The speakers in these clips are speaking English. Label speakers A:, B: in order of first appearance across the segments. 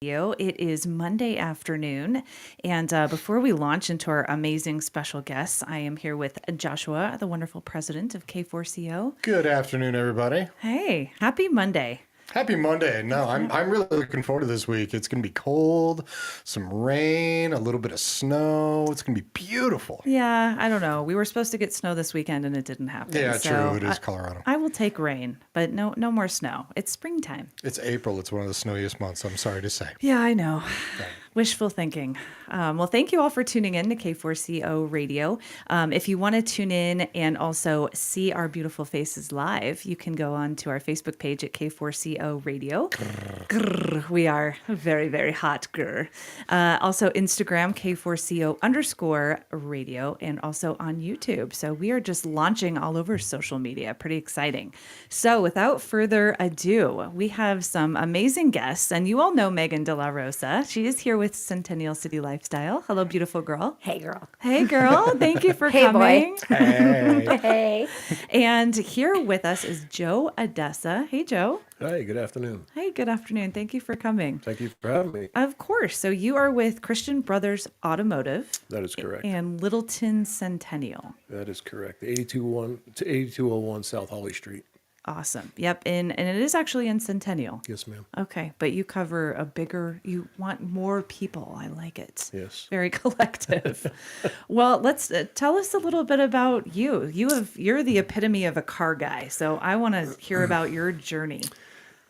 A: It is Monday afternoon, and before we launch into our amazing special guests, I am here with Joshua, the wonderful president of K4CO.
B: Good afternoon, everybody.
A: Hey, happy Monday.
B: Happy Monday. No, I'm really looking forward to this week. It's going to be cold, some rain, a little bit of snow. It's going to be beautiful.
A: Yeah, I don't know. We were supposed to get snow this weekend, and it didn't happen.
B: Yeah,
A: so
B: true. It is Colorado.
A: I will take rain, but no more snow. It's springtime.
B: It's April. It's one of the snowiest months, I'm sorry to say.
A: Yeah, I know. Wishful thinking. Well, thank you all for tuning in to K4CO Radio. If you want to tune in and also see our beautiful faces live, you can go on to our Facebook page at K4CO Radio. Grrr, we are very, very hot. Grrr. Also Instagram, K4CO_radio, and also on YouTube. So we are just launching all over social media. Pretty exciting. So without further ado, we have some amazing guests, and you all know Megan De La Rosa. She is here with Centennial City Lifestyle. Hello, beautiful girl.
C: Hey, girl.
A: Hey, girl. Thank you for
C: Hey,
A: coming.
C: boy.
B: Hey.
C: Hey.
A: And here with us is Joe Odessa. Hey, Joe.
D: Hi, good afternoon.
A: Hey, good afternoon. Thank you for coming.
D: Thank you for having me.
A: Of course. So you are with Christian Brothers Automotive.
D: That is correct.
A: And Littleton Centennial.
D: That is correct. 8201 South Holly Street.
A: Awesome. Yep. And it is actually in Centennial.
D: Yes, ma'am.
A: Okay. But you cover you want more people. I like it.
D: Yes.
A: Very collective. Well, let's tell us a little bit about you. You're the epitome of a car guy. So I want to hear about your journey.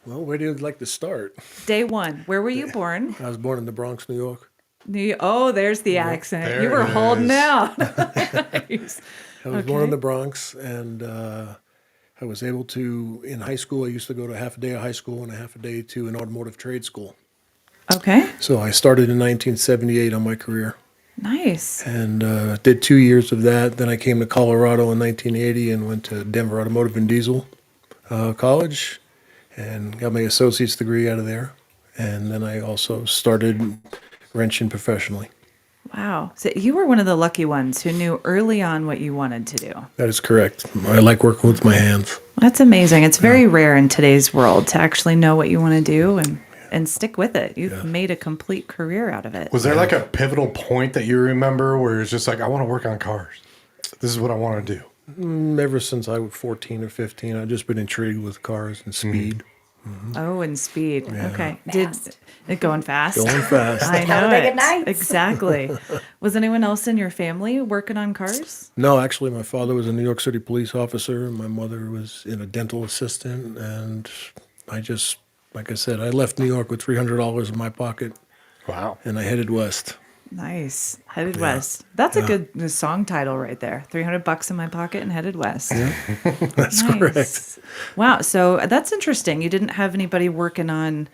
D: Well, where do you like to start?
A: Day one. Where were you born?
D: I was born in the Bronx, New York.
A: There's the accent.
B: there
A: You were
B: it
A: holding
B: is.
A: out. Nice.
D: I was born in the Bronx, and I was able to, in high school, I used to go to half a day of high school and a half a day to an automotive trade school.
A: Okay.
D: So I started in 1978 on my career
A: Nice.
D: and did 2 years of that. Then I came to Colorado in 1980 and went to Denver Automotive and Diesel College and got my associate's degree out of there. And then I also started wrenching professionally.
A: Wow. So you were one of the lucky ones who knew early on what you wanted to do.
D: That is correct. I like working with my hands.
A: That's amazing. It's very rare in today's world to actually know what you want to do and stick with it. You've made a complete career out of it.
B: Was there like a pivotal point that you remember where it's just like, I want to work on cars? This is what I want to do.
D: Ever since I was 14 or 15, I've just been intrigued with cars and speed.
A: Oh, and speed. Okay. Did it going fast?
D: Going fast.
A: I know
C: Talladega
A: it.
C: Nights.
A: Exactly. Was anyone else in your family working on cars?
D: No, actually, my father was a New York City police officer. My mother was in a dental assistant. And I just, like I said, I left New York with $300 in my pocket
B: Wow.
D: and I headed west.
A: Nice. Headed west. That's a good song title right there. $300 in my pocket and headed west.
D: That's
A: Nice.
D: correct.
A: Wow. So that's interesting. You didn't have anybody working on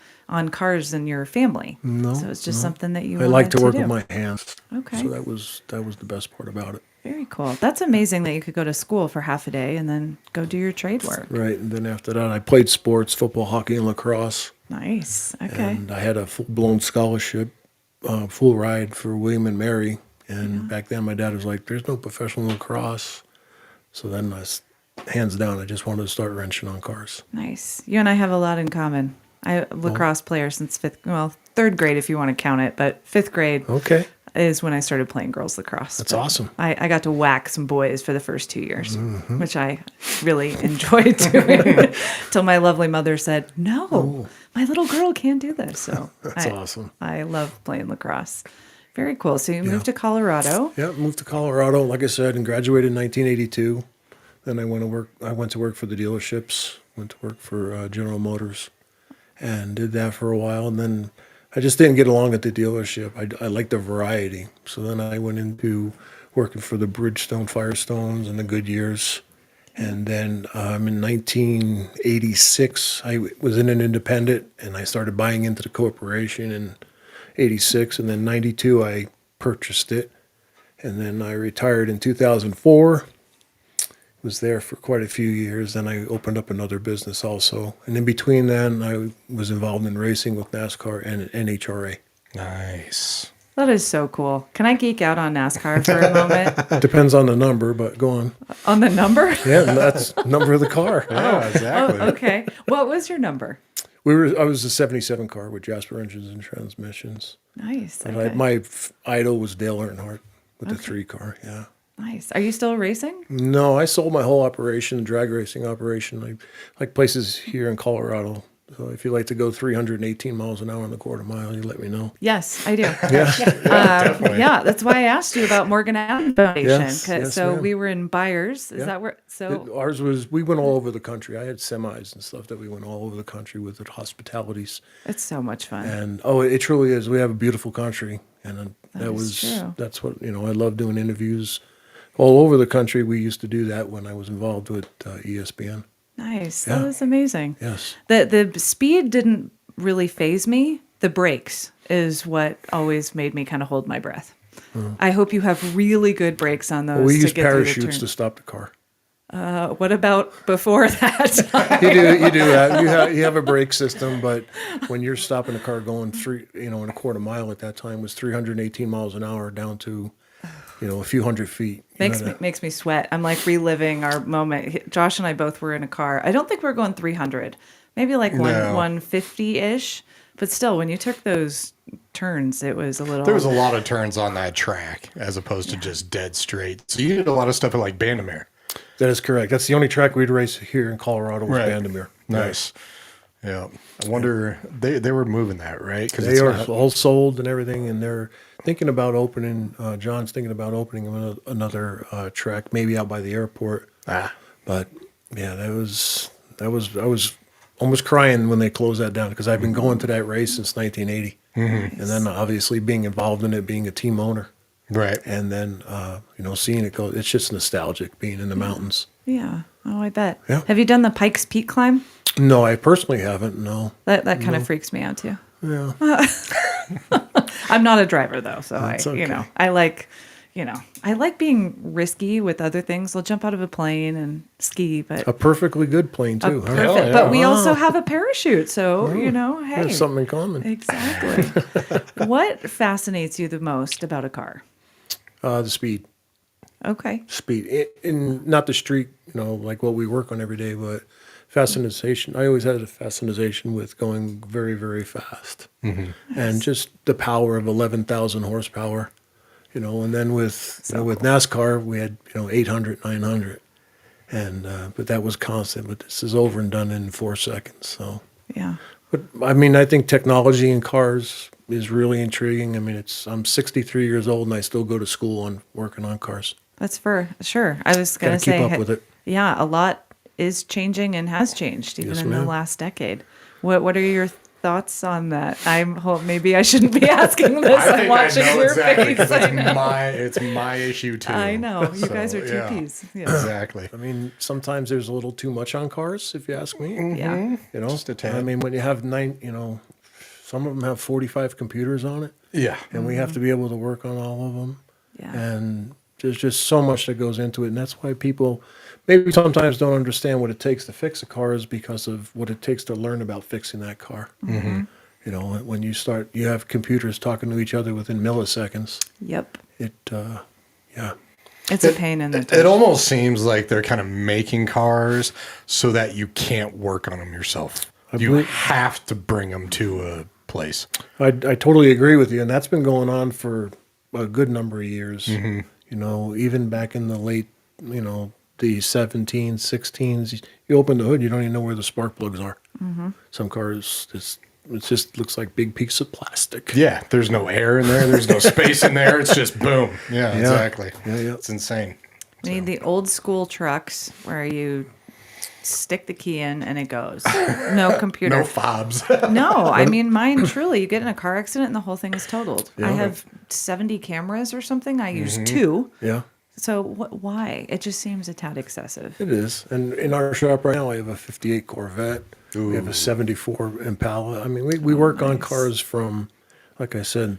A: cars in your family.
D: No,
A: So it's just something that you
D: I like
A: wanted
D: to work
A: do.
D: with my hands.
A: Okay.
D: So that was the best part about it.
A: Very cool. That's amazing that you could go to school for half a day and then go do your trade work.
D: Right. And then after that, I played sports, football, hockey, and lacrosse.
A: Nice. Okay.
D: And I had a full-blown scholarship, full ride for William and Mary. And back then, my dad was like, there's no professional lacrosse. So then, hands down, I just wanted to start wrenching on cars.
A: Nice. You and I have a lot in common. I lacrosse player since third grade if you want to count it, but fifth grade
D: Okay.
A: is when I started playing girls lacrosse.
D: That's
A: But
D: awesome.
A: I got to whack some boys for the first 2 years, which I really enjoyed doing. Till my lovely mother said, "No, my little girl can't do this." So
D: That's awesome.
A: I love playing lacrosse. Very cool. So you moved to Colorado.
D: Yeah, moved to Colorado, like I said, and graduated in 1982. Then I went to work for the dealerships, went to work for General Motors, and did that for a while. And then I just didn't get along at the dealership. I liked the variety. So then I went into working for the Bridgestone Firestones and the Goodyears. And then in 1986, I was in an independent, and I started buying into the corporation in 86. And then 92, I purchased it. And then I retired in 2004. Was there for quite a few years. Then I opened up another business also. And in between then, I was involved in racing with NASCAR and NHRA.
B: Nice.
A: That is so cool. Can I geek out on NASCAR for a moment?
D: Depends on the number, but go on.
A: On the number?
D: Yeah, that's number of the car.
B: Yeah, exactly.
A: Oh, okay. What was your number?
D: I was a 77 car with Jasper engines and transmissions.
A: Nice.
D: But
A: Okay.
D: my idol was Dale Earnhardt with the
A: Okay.
D: 3 car. Yeah.
A: Nice. Are you still racing?
D: No, I sold my whole operation, drag racing operation, like places here in Colorado. So if you like to go 318 miles an hour on the quarter mile, you let me know.
A: Yes, I do.
D: Yeah.
B: Definitely.
A: Yeah, that's why I asked you about Morgan Allen Foundation.
D: Yes, yes,
A: So
D: ma'am.
A: we were in Byers. Is
D: Yeah.
A: that where? So
D: Ours was, we went all over the country. I had semis and stuff that we went all over the country with at hospitalities.
A: it's so much fun.
D: And it truly is. We have a beautiful country. And
A: That is true.
D: that's what, I love doing interviews all over the country. We used to do that when I was involved with ESPN.
A: Nice.
D: Yeah.
A: That was amazing.
D: Yes.
A: The speed didn't really phase me. The brakes is what always made me kind of hold my breath. I hope you have really good brakes on those.
D: Well, we
A: to
D: use
A: get through the
D: parachutes
A: turn.
D: to stop the car.
A: What about before that?
D: You do that. You have a brake system, but when you're stopping a car going in a quarter mile at that time was 318 miles an hour down to, a few hundred feet.
A: Makes me sweat. I'm like reliving our moment. Josh and I both were in a car. I don't think we were going 300, maybe like
B: No.
A: 150 ish. But still, when you took those turns, it was a little.
B: There was a lot of turns on that track as opposed to just dead straight. So you did a lot of stuff at like Bandamere.
D: That is correct. That's the only track we'd race here in Colorado was
B: Right.
D: Bandamere.
B: Nice. Yeah. I wonder, they were moving that, right? Because
D: They are all sold and everything, and they're thinking about opening. John's thinking about opening another track, maybe out by the airport. But yeah, I was almost crying when they closed that down because I've been going to that race since 1980, and then obviously being involved in it, being a team owner,
B: Right.
D: and then seeing it go. It's just nostalgic being in the mountains.
A: Yeah. Oh, I bet.
D: Yeah.
A: Have you done the Pikes Peak climb?
D: No, I personally haven't. No.
A: That kind of freaks me out too.
D: Yeah.
A: I'm not a driver though, so
D: That's okay.
A: I like being risky with other things. I'll jump out of a plane and ski, but
D: A perfectly good plane too. Huh?
A: perfect.
B: yeah.
A: But we also have a parachute, so hey,
D: There's something in common.
A: exactly. What fascinates you the most about a car?
D: The speed.
A: Okay.
D: In not the street, like what we work on every day, but fascination. I always had a fascination with going very, very fast, and just the power of 11,000 horsepower, And then with with NASCAR, we had 800, 900, and but that was constant. But this is over and done in 4 seconds. So,
A: Yeah.
D: but I mean, I think technology in cars is really intriguing. I mean, I'm 63 years old and I still go to school on working on cars.
A: That's for sure. I was going to
D: Gotta
A: say,
D: keep up with it.
A: Yeah, a lot is changing and has changed even
D: Yes,
A: in the
D: ma'am.
A: last decade. What are your thoughts on that? Maybe I shouldn't be asking this. I'm watching your face.
B: because
A: I know.
B: it's my issue too.
A: I know. You guys are two
B: yeah.
A: peas. Yeah.
B: Exactly.
D: I mean, sometimes there's a little too much on cars, if you ask me.
A: Yeah.
B: Just a tad.
D: I mean, when you have some of them have 45 computers on it,
B: Yeah.
D: and we have to be able to work on all of them.
A: Yeah.
D: And there's just so much that goes into it, and that's why people maybe sometimes don't understand what it takes to fix a car is because of what it takes to learn about fixing that car.
A: Mm-hmm.
D: When you have computers talking to each other within milliseconds.
A: Yep.
D: Yeah.
A: It's a pain in the
B: It almost seems like they're kind of making cars so that you can't work on them yourself. You
D: believe-
B: have to bring them to a place.
D: I totally agree with you, and that's been going on for a good number of years. Even back in the late, the 17s, 16s, you open the hood, you don't even know where the spark plugs are. Some cars, it just looks like big piece of plastic.
B: Yeah, there's no air in there. There's no space in there. It's just boom. Yeah, exactly.
D: Yeah.
B: It's insane.
A: We need the old school trucks where you stick the key in and it goes. No computer.
B: No fobs.
A: No, I mean mine truly. You get in a car accident and the whole thing is totaled.
D: Yeah.
A: I have 70 cameras or something. I use 2.
D: Yeah,
A: So why? It just seems a tad excessive.
D: it is. And in our shop right now, I have a 58 Corvette. We have a 74 Impala. I mean, we work on
A: nice.
D: cars from, like I said,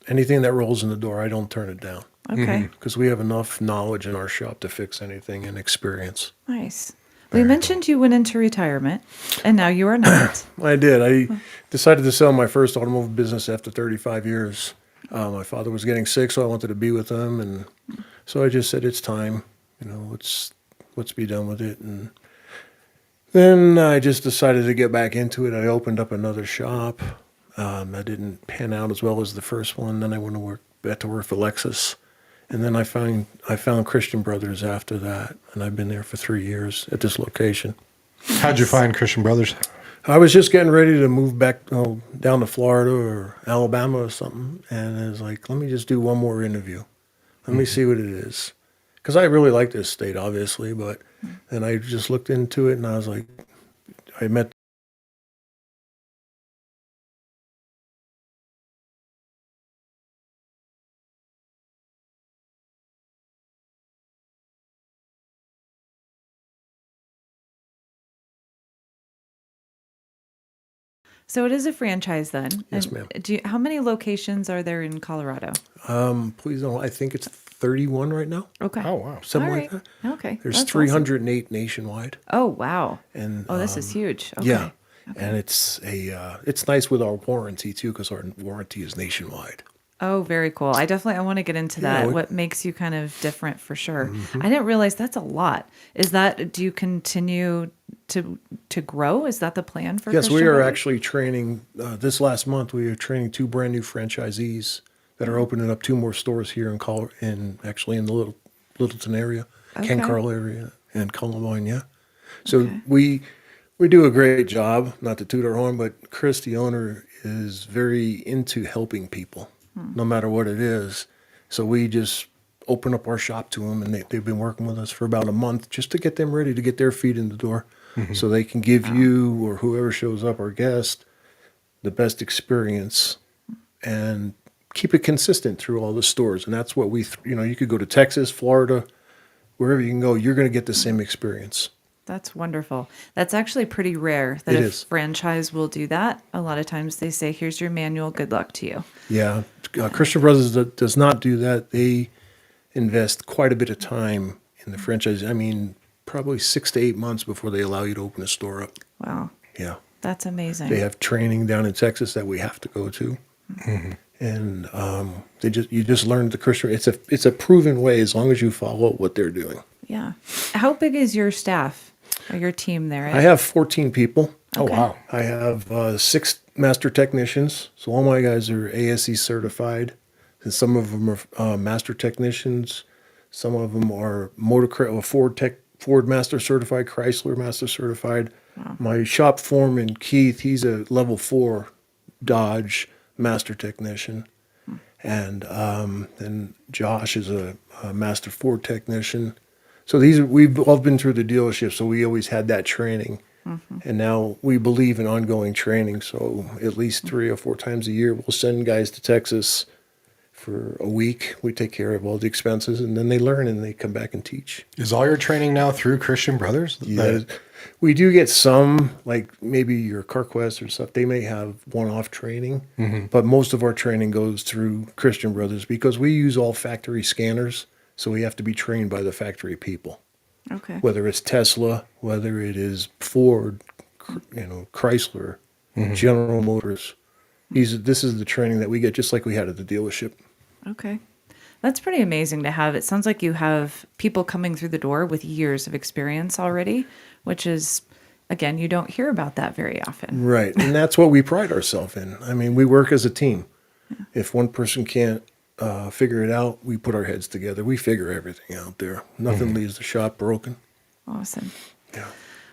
D: anything that rolls in the door, I don't turn it down.
A: Okay,
D: Because we have enough knowledge in our shop to fix anything and experience.
A: nice. We mentioned you went into retirement, and now you are not.
D: I did. I decided to sell my first automotive business after 35 years. My father was getting sick, so I wanted to be with him, and so I just said, "It's time. Let's be done with it." And Then I just decided to get back into it. I opened up another shop. That didn't pan out as well as the first one. Then I went to work back to work for Lexus, and then I found Christian Brothers after that, and I've been there for 3 years at this location.
B: How'd you find Christian Brothers?
D: I was just getting ready to move back down to Florida or Alabama or something, and I was like, let me just do one more interview. Let me see what it is, because I really like this state, obviously, but then I just looked into it, and I was like, I met.
A: So it is a franchise then.
D: Yes,
A: And
D: ma'am.
A: how many locations are there in Colorado?
D: Please don't. I think it's 31 right now,
A: Okay.
B: Oh, wow.
D: something
A: All
D: like
A: right.
D: that.
A: Okay.
D: There's
A: That's
D: 308 nationwide,
A: awesome. Oh, wow.
D: and
A: Oh, this is huge. Okay.
D: yeah, and it's nice with our warranty too, because our warranty is nationwide.
A: Oh, very cool. I want to get into
D: Yeah,
A: that.
D: we-
A: What makes you kind of different for sure. I didn't realize that's a lot. Do you continue to grow? Is that the plan for
D: Yes, we
A: Christian
D: are
A: Brothers?
D: actually training. This last month, we are training 2 brand new franchisees that are opening up 2 more stores here in the Littleton area, Ken
A: Okay.
D: Carl area, and Columbine. So
A: Okay.
D: we do a great job. Not to toot our horn, but Chris, the owner, is very into helping people, no matter what it is. So we just open up our shop to them, and they've been working with us for about a month just to get them ready to get their feet in the door, so they can give you or whoever shows up, our guest, the best experience and keep it consistent through all the stores. And that's what you could go to Texas, Florida, wherever you can go, you're going to get the same experience.
A: That's wonderful. That's actually pretty rare that
D: It
A: a
D: is.
A: franchise will do that. A lot of times they say, here's your manual, good luck to you.
D: Yeah. Christian Brothers does not do that. They invest quite a bit of time in the franchise. I mean, probably 6 to 8 months before they allow you to open a store up.
A: Wow.
D: Yeah.
A: That's amazing.
D: They have training down in Texas that we have to go to. And you just learn the Christian. It's a proven way as long as you follow what they're doing.
A: Yeah. How big is your staff or your team there?
D: I have 14 people.
B: Oh, wow.
D: I have 6 master technicians. So all my guys are ASE certified, and some of them are master technicians. Some of them are Ford Master certified, Chrysler Master certified. My shop foreman Keith, he's a level 4 Dodge Master technician, and then Josh is a Master Ford technician. So we've all been through the dealership, so we always had that training. And now we believe in ongoing training. So at least 3 or 4 times a year, we'll send guys to Texas for a week. We take care of all the expenses, and then they learn and they come back and teach.
B: Is all your training now through Christian Brothers?
D: Yeah, we do get some, like maybe your CarQuest or stuff. They may have one-off training, but most of our training goes through Christian Brothers because we use all factory scanners. So we have to be trained by the factory people.
A: Okay.
D: Whether it's Tesla, whether it is Ford, Chrysler, General Motors. This is the training that we get just like we had at the dealership.
A: Okay. That's pretty amazing to have. It sounds like you have people coming through the door with years of experience already, which is, again, you don't hear about that very often.
D: Right. And that's what we pride ourselves in. I mean, we work as a team. If one person can't figure it out, we put our heads together. We figure everything out there. Nothing leaves the shop broken.
A: Awesome.
D: Yeah.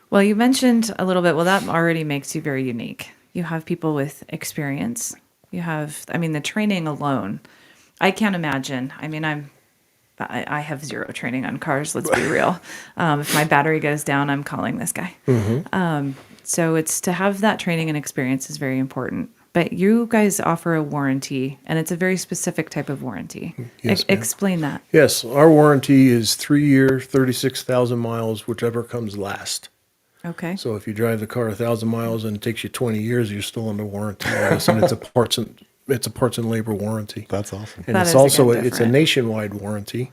A: Well, you mentioned a little bit, well, that already makes you very unique. You have people with experience. You have, the training alone. I can't imagine. I have zero training on cars, let's be real. If my battery goes down, I'm calling this guy. So it's to have that training and experience is very important. But you guys offer a warranty, and it's a very specific type of warranty.
D: Yes, ma'am.
A: Explain that.
D: Yes, our warranty is 3 year, 36,000 miles, whichever comes last.
A: Okay.
D: So if you drive the car 1,000 miles and it takes you 20 years, you're still under warranty. And it's a parts and labor warranty.
B: That's awesome.
D: And
A: That
D: it's
A: is,
D: also
A: again,
D: it's a
A: different.
D: nationwide warranty,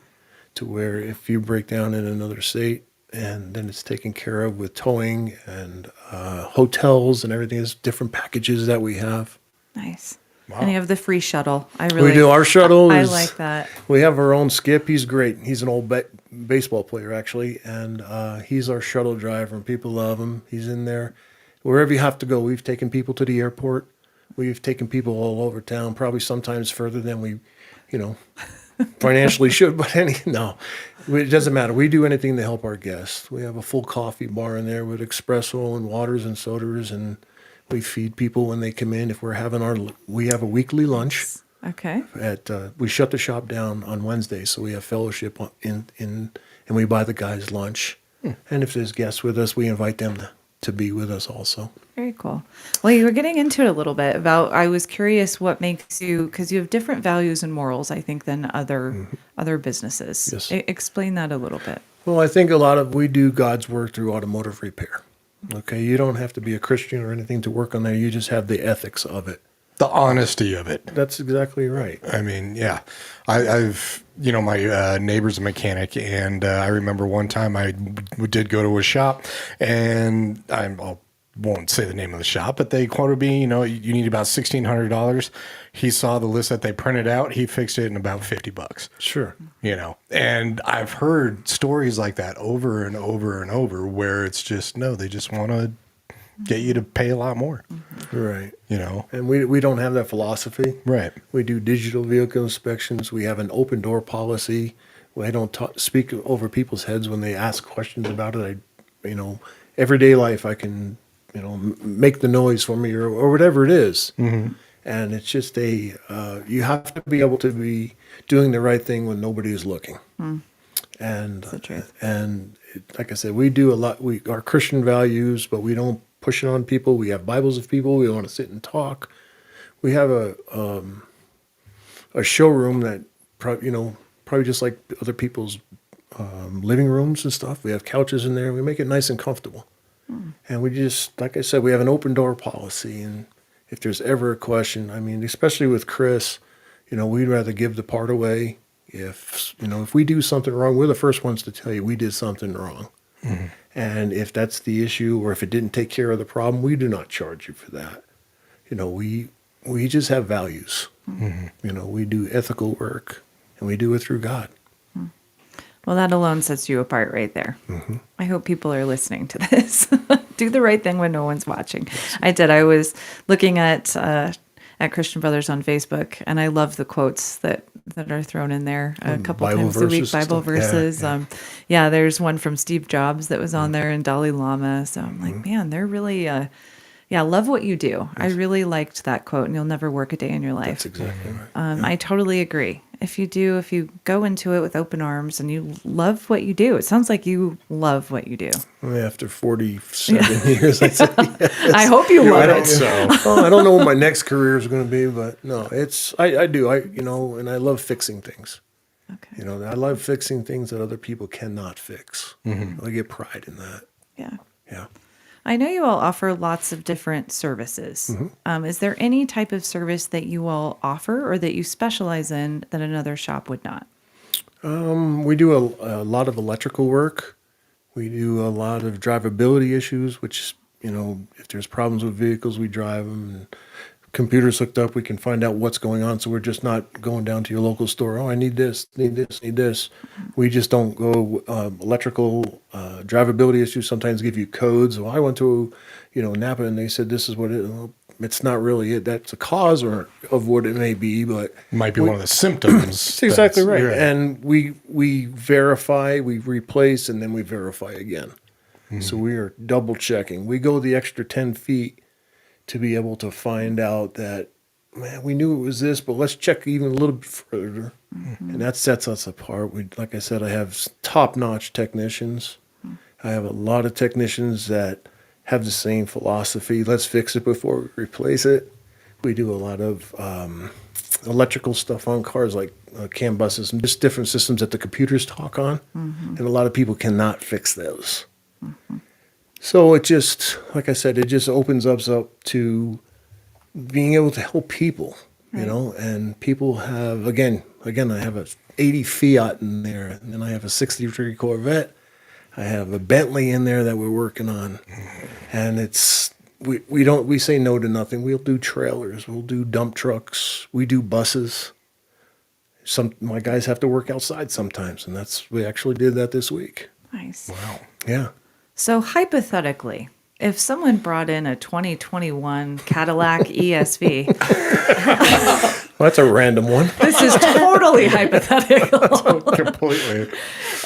D: to where if you break down in another state, and then it's taken care of with towing and hotels and everything. There's different packages that we have.
A: Nice.
B: Wow.
A: And you have the free shuttle.
D: We do. Our shuttle
A: I
D: is.
A: like that.
D: We have our own Skip. He's great. He's an old baseball player actually, and he's our shuttle driver, and people love him. He's in there wherever you have to go. We've taken people to the airport. We've taken people all over town, probably sometimes further than we, you know, financially should. But no, it doesn't matter. We do anything to help our guests. We have a full coffee bar in there with espresso and waters and sodas, and we feed people when they come in. If we have a weekly lunch.
A: Okay.
D: We shut the shop down on Wednesday, so we have fellowship and we buy the guys lunch. And if there's guests with us, we invite them to be with us also.
A: Very cool. Well, you were getting into it a little bit about, I was curious what makes you, because you have different values and morals, I think, than other businesses.
D: Yes.
A: Explain that a little bit.
D: Well, I think we do God's work through automotive repair. Okay, you don't have to be a Christian or anything to work on there. You just have the ethics of it.
B: The honesty of it.
D: That's exactly right.
B: I mean, yeah, I've, my neighbor's a mechanic, and I remember one time I did go to a shop, and I won't say the name of the shop, but they quoted me, you need about $1,600. He saw the list that they printed out. He fixed it in about $50.
D: Sure.
B: And I've heard stories like that over and over and over where it's just, no, they just want to get you to pay a lot more.
D: Right.
B: And
D: we don't have that philosophy.
B: Right.
D: We do digital vehicle inspections. We have an open door policy. I don't speak over people's heads when they ask questions about it. Everyday life, I can, make the noise for me or whatever it is. Mm-hmm. And it's just you have to be able to be doing the right thing when nobody is looking. Mm. And,
A: that's the truth.
D: Like I said, we do a lot. Our Christian values, but we don't push it on people. We have Bibles of people. We want to sit and talk. We have a showroom that probably just like other people's living rooms and stuff. We have couches in there. We make it nice and comfortable. And we just, like I said, we have an open door policy. And if there's ever a question, especially with Chris, we'd rather give the part away. If we do something wrong, we're the first ones to tell you we did something wrong. Mm-hmm. And if that's the issue, or if it didn't take care of the problem, we do not charge you for that. We just have values. Mm-hmm. We do ethical work, and we do it through God.
A: Well, that alone sets you apart right there.
D: Mm-hmm.
A: I hope people are listening to this. Do the right thing when no one's watching. I did. I was looking at Christian Brothers on Facebook, and I love the quotes that are thrown in there a couple
D: Bible
A: times a week.
D: verses
A: Bible
D: stuff.
A: verses.
D: Yeah.
A: There's one from Steve Jobs that was on there, and Dalai Lama. So I'm like, man, they're really, love what you do. I really liked that quote, and you'll never work a day in your life.
D: That's exactly right.
A: I totally agree. If you go into it with open arms and you love what you do, it sounds like you love what you do.
D: After 47 years, I said yes.
A: I hope you love it.
D: Well, I don't know what my next career is going to be, but no, I do. And I love fixing things.
A: Okay.
D: I love fixing things that other people cannot fix. Mm-hmm. I get pride in that.
A: Yeah.
D: Yeah.
A: I know you all offer lots of different services. Mm-hmm. Is there any type of service that you all offer or that you specialize in that another shop would not?
D: We do a lot of electrical work. We do a lot of drivability issues, which, if there's problems with vehicles, we drive them. And computers hooked up, we can find out what's going on. So we're just not going down to your local store. Oh, I need this, need this, need this. We just don't go electrical drivability issues. Sometimes give you codes. Well, I went to, Napa, and they said this is what it is. Well, it's not really it. That's a cause of what it may be, but
B: it might be one of the symptoms.
D: That's exactly right. And we verify, we replace, and then we verify again. Mm-hmm. So we are double checking. We go the extra 10 feet to be able to find out that, man, we knew it was this, but let's check even a little bit further. Mm-hmm. And that sets us apart. Like I said, I have top-notch technicians. Mm-hmm. I have a lot of technicians that have the same philosophy. Let's fix it before we replace it. We do a lot of electrical stuff on cars, like CAN buses and just different systems that the computers talk on. Mm-hmm. And a lot of people cannot fix those. Mm-hmm. So it just, like I said, it just opens us up to being able to help people, right. And people have, again, I have a 80 Fiat in there, and then I have a 63 Corvette. I have a Bentley in there that we're working on. And we say no to nothing. We'll do trailers. We'll do dump trucks. We do buses. my guys have to work outside sometimes, and we actually did that this week.
A: Nice.
B: Wow.
D: Yeah.
A: So hypothetically, if someone brought in a 2021 Cadillac ESV,
D: Well, that's a random one.
A: this is totally hypothetical.
B: Completely.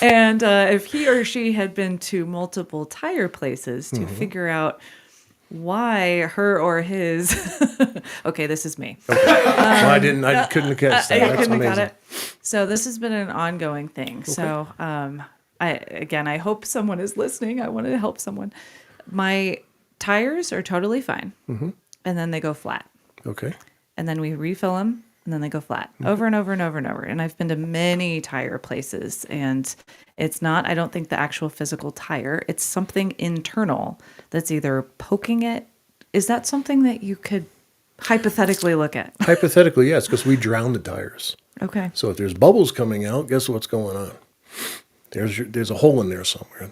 A: And if he or she had been to multiple tire places to figure out why her or his, okay, this is me.
D: Well, I couldn't have guessed that.
A: I
D: That's
A: couldn't have
D: amazing.
A: got it. So this has been an ongoing thing. So I hope someone is listening. I wanted to help someone. My tires are totally fine, and then they go flat,
D: Okay.
A: and then we refill them, and then they go flat over and over and over and over. And I've been to many tire places, and it's not, I don't think, the actual physical tire. It's something internal that's either poking it. Is that something that you could hypothetically look at?
D: Hypothetically, yes, because we drown the tires.
A: Okay.
D: So if there's bubbles coming out, guess what's going on? There's a hole in there somewhere.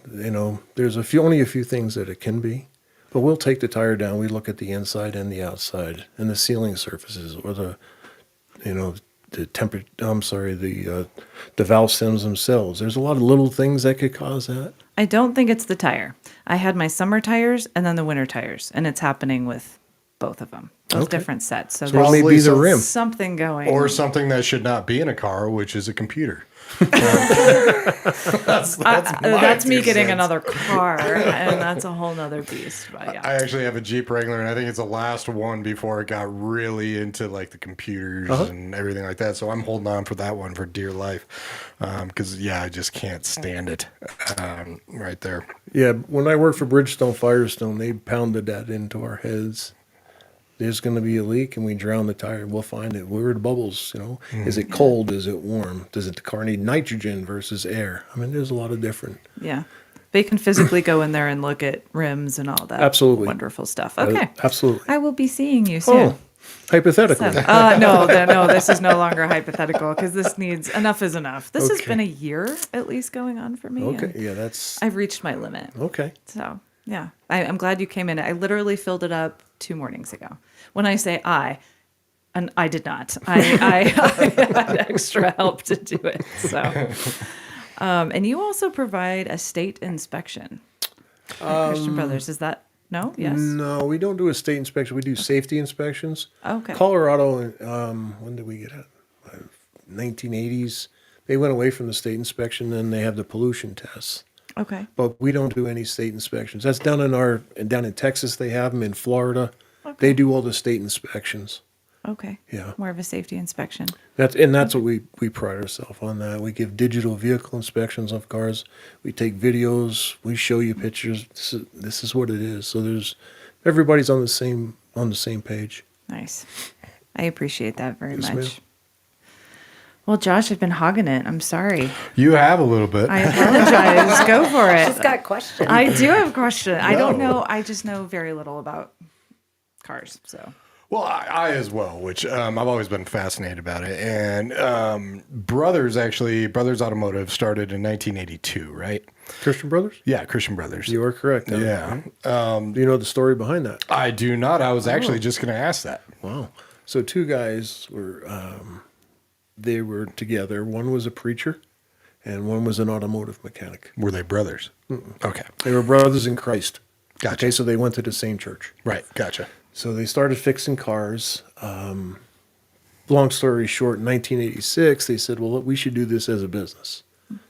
D: There's only a few things that it can be, but we'll take the tire down. We look at the inside and the outside and the sealing surfaces, or the temperature. The valve stems themselves. There's a lot of little things that could cause that.
A: I don't think it's the tire. I had my summer tires and then the winter tires, and it's happening with both of them. Those
D: Okay.
A: different sets. So
D: So it
A: there's
D: may be the rim.
A: something going.
B: Or something that should not be in a car, which is a computer.
A: that's me
B: two
A: getting
B: cents.
A: another car, and that's a whole nother beast. But yeah.
B: I actually have a Jeep Wrangler, and I think it's the last one before it got really into like the computers and everything like that. So I'm holding on for that one for dear life, because I just can't stand it right there.
D: Yeah, when I worked for Bridgestone Firestone, they pounded that into our heads. There's going to be a leak, and we drown the tire. We'll find it. Where are the bubbles? Is it cold? Is it warm? Does the car need nitrogen versus air? I mean, there's a lot of different.
A: Yeah. They can physically go in there and look at rims and all that.
D: Absolutely.
A: Wonderful stuff. Okay.
D: Absolutely.
A: I will be seeing you soon.
D: Oh, hypothetically.
A: No, this is no longer hypothetical because this needs, enough is enough. This has
D: Okay.
A: been a year at least going on for me.
D: Okay,
A: and
D: yeah, that's
A: I've reached my limit.
D: okay.
A: So yeah, I'm glad you came in. I literally filled it up 2 mornings ago. When I say and I did not. I had extra help to do it. So, and you also provide a state inspection. At Christian Brothers, is that no? Yes.
D: No, we don't do a state inspection. We do safety inspections.
A: Okay.
D: Colorado, when did we get it? 1980s. They went away from the state inspection, and they have the pollution tests.
A: Okay.
D: But we don't do any state inspections. That's down in Texas. They have them in Florida. They do all the state inspections.
A: Okay.
D: Yeah.
A: More of a safety inspection.
D: That's what we pride ourselves on. That we give digital vehicle inspections of cars. We take videos. We show you pictures. This is what it is. So everybody's on the same page.
A: Nice. I appreciate that very
D: Yes,
A: much.
D: ma'am.
A: Well, Josh, I've been hogging it. I'm sorry.
B: You have a little bit.
A: I apologize. Go for it.
C: She's got questions.
A: I do have a question. I don't
B: No.
A: know. I just know very little about cars. So
B: Well, I as well, which I've always been fascinated about it. And Brothers Automotive started in 1982, right?
D: Christian Brothers?
B: Yeah, Christian Brothers.
D: You are correct.
B: Yeah.
D: Do you know the story behind that?
B: I do not. I was actually just going to ask that.
D: Wow. So two guys they were together. One was a preacher, and one was an automotive mechanic.
B: Were they brothers? Okay.
D: They were brothers in Christ.
B: Gotcha.
D: Okay, so they went to the same church.
B: Right. Gotcha.
D: So they started fixing cars. Long story short, in 1986, they said, well, we should do this as a business.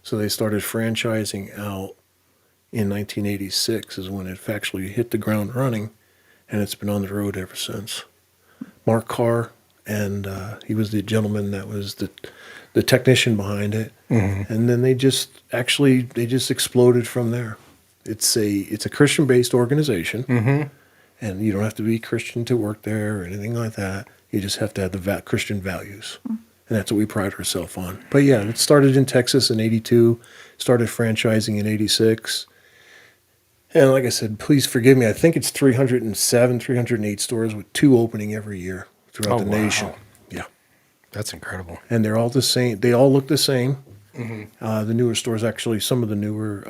D: So they started franchising out in 1986 is when it actually hit the ground running, and it's been on the road ever since. Mark Carr, and he was the gentleman that was the technician behind it. Mm-hmm. And then they just exploded from there. It's a Christian-based organization. Mm-hmm. And you don't have to be Christian to work there or anything like that. You just have to have the Christian values. And that's what we pride ourselves on. But yeah, it started in Texas in 82, started franchising in 86. And like I said, please forgive me, I think it's 307, 308 stores with 2 opening every year throughout the nation. Yeah.
B: That's incredible.
D: And they're all the same. They all look the same. Mm-hmm. The newer stores, actually, some of the newer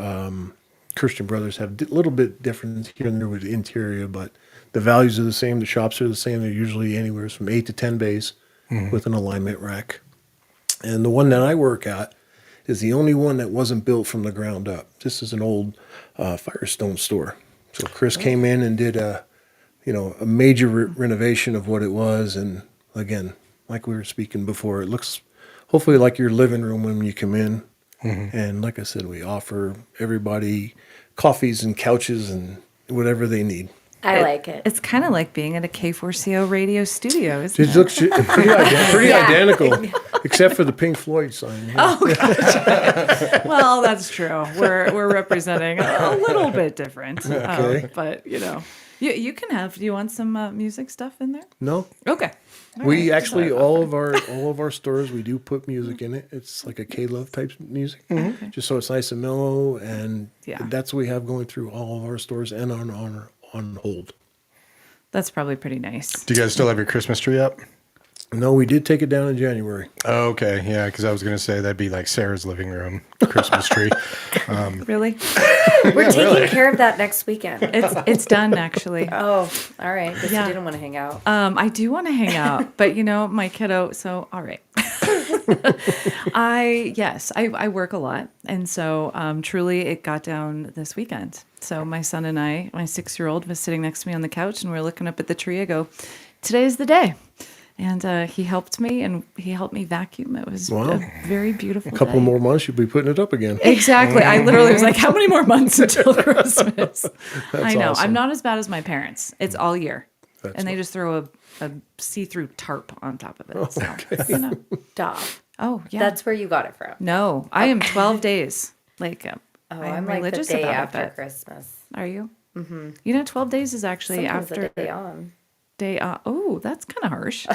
D: Christian Brothers have a little bit different here and there with the interior, but the values are the same. The shops are the same. They're usually anywhere from 8 to 10 bays with an alignment rack. And the one that I work at is the only one that wasn't built from the ground up. This is an old Firestone store. So Chris came in and did a major renovation of what it was. And again, like we were speaking before, it looks hopefully like your living room when you come in. And like I said, we offer everybody coffees and couches and whatever they need.
C: I like it.
A: It's kind of like being at a K4CO radio studio, isn't
D: It
A: it?
D: looks pretty
C: Yeah.
D: identical, except for the Pink Floyd sign.
A: Oh, gotcha. Well, that's true. We're representing a little bit different.
D: Okay.
A: But, you can have, do you want some music stuff in there?
D: No,
A: Okay. All
D: we
A: right.
D: actually
A: Sorry.
D: all of our stores we do put music in it. It's like a K-Love type music, just so it's nice and mellow, and
A: Yeah.
D: that's what we have going through all of our stores and on hold.
A: That's probably pretty nice.
B: Do you guys still have your Christmas tree up?
D: No, we did take it down in January.
B: Oh, okay. Yeah, because I was going to say that'd be like Sarah's living room Christmas tree.
A: Really?
C: We're taking care of that next weekend.
A: It's done, actually.
C: Oh, all right. Guess
A: Yeah.
C: you didn't want to hang out.
A: I do want to hang out, but my kiddo, so all right. I work a lot. And so truly it got down this weekend. So my son and I, my 6-year-old was sitting next to me on the couch and we're looking up at the tree. I go, today's the day. And he helped me and he helped me vacuum. It was
D: Wow.
A: a very beautiful
D: A couple
A: day.
D: more months, you'll be putting it up again.
A: Exactly. I literally was like, how many more months until Christmas? I know.
D: awesome.
A: I'm not as bad as my parents. It's all year.
D: That's
A: and they
D: not-
A: just throw a see-through tarp on top of it. So,
C: Stop.
A: Oh, yeah.
C: That's where you got it from.
A: No, I am 12 days. Like,
C: Oh,
A: I am
C: I'm like the
A: religious
C: day
A: about
C: after
A: it. But
C: Christmas.
A: are you? Mm-hmm. 12 days is actually
C: Sometimes
A: after
C: the day on.
A: day. Oh, that's kind of harsh. You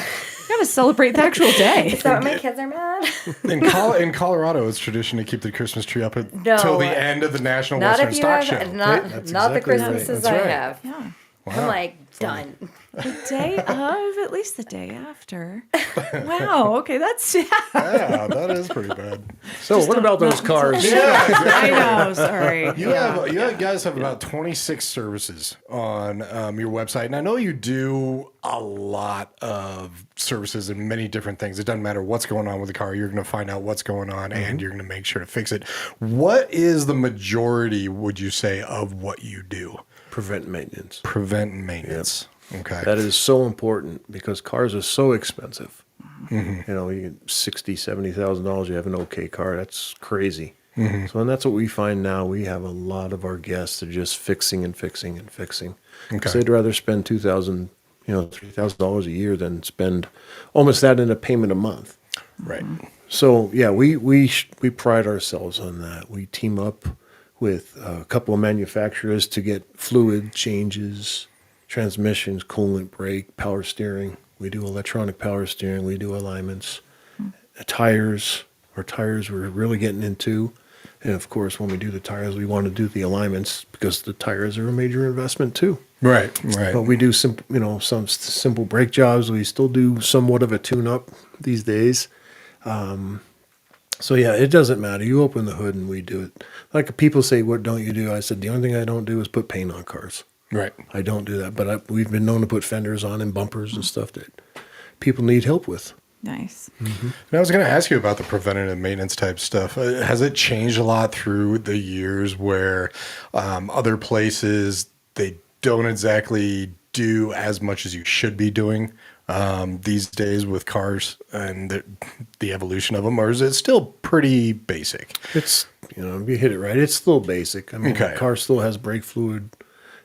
A: got to celebrate the actual day.
C: Is that when my kids are mad?
B: In Colorado, it's tradition to keep the Christmas tree up
C: No.
B: until the end of the National
C: Not
B: Western
C: if you
B: Stock
C: have,
B: Show.
C: not
D: That's
C: the
D: exactly right.
C: Christmases
B: That's
C: I
B: right.
C: have.
A: Yeah.
C: I'm like, done.
A: The day of, at least the day after. Wow. Okay, that's
B: Yeah, that is pretty bad.
D: So what about those cars?
A: I know. Sorry.
B: You guys have about 26 services on your website, and I know you do a lot of services and many different things. It doesn't matter what's going on with the car; you're going to find out what's going on, and you're going to make sure to fix it. What is the majority, would you say, of what you do?
D: Prevent maintenance.
B: Prevent maintenance. Okay.
D: That is so important because cars are so expensive. You get $60,000-$70,000. You have an okay car. That's crazy. So, and that's what we find now. We have a lot of our guests are just fixing and fixing and fixing.
B: Okay.
D: So they'd rather spend $2,000, $3,000 a year than spend almost that in a payment a month.
B: Right.
D: So yeah, we pride ourselves on that. We team up with a couple of manufacturers to get fluid changes, transmissions, coolant, brake, power steering. We do electronic power steering. We do alignments, tires. Our tires we're really getting into. And of course, when we do the tires, we want to do the alignments because the tires are a major investment too.
B: Right. Right.
D: But we do some simple brake jobs. We still do somewhat of a tune-up these days. So yeah, it doesn't matter. You open the hood and we do it. Like people say, what don't you do? I said, the only thing I don't do is put paint on cars.
B: Right.
D: I don't do that. But we've been known to put fenders on and bumpers and stuff that people need help with.
A: Nice.
B: And I was going to ask you about the preventative maintenance type stuff. Has it changed a lot through the years where other places, they don't exactly do as much as you should be doing these days with cars and the evolution of them? Or is it still pretty basic?
D: It's, you hit it right. It's still basic. I mean,
B: Okay.
D: the car still has brake fluid.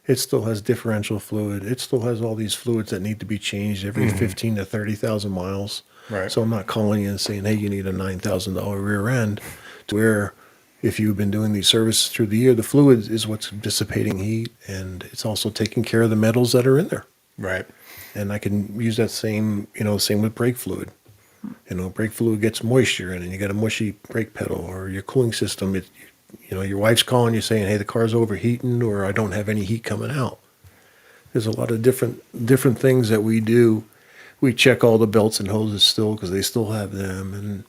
D: It still has differential fluid. It still has all these fluids that need to be changed every 15 to 30,000 miles.
B: Right.
D: So I'm not calling you and saying, hey, you need a $9,000 rear end. To where if you've been doing these services through the year, the fluid is what's dissipating heat, and it's also taking care of the metals that are in there.
B: Right.
D: And I can use that same with brake fluid. Brake fluid gets moisture in it, and you got a mushy brake pedal or your cooling system. Your wife's calling you saying, hey, the car's overheating, or I don't have any heat coming out. There's a lot of different things that we do. We check all the belts and hoses still because they still have them.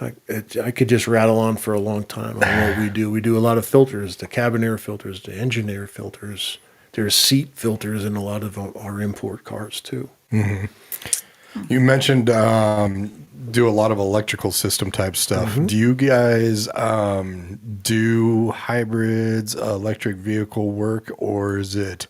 D: And I could just rattle on for a long time on what we do. We do a lot of filters, the cabin air filters, the engine air filters. There's seat filters in a lot of our import cars too.
B: You mentioned do a lot of electrical system type stuff.
D: Mm-hmm.
B: Do you guys do hybrids, electric vehicle work, or is it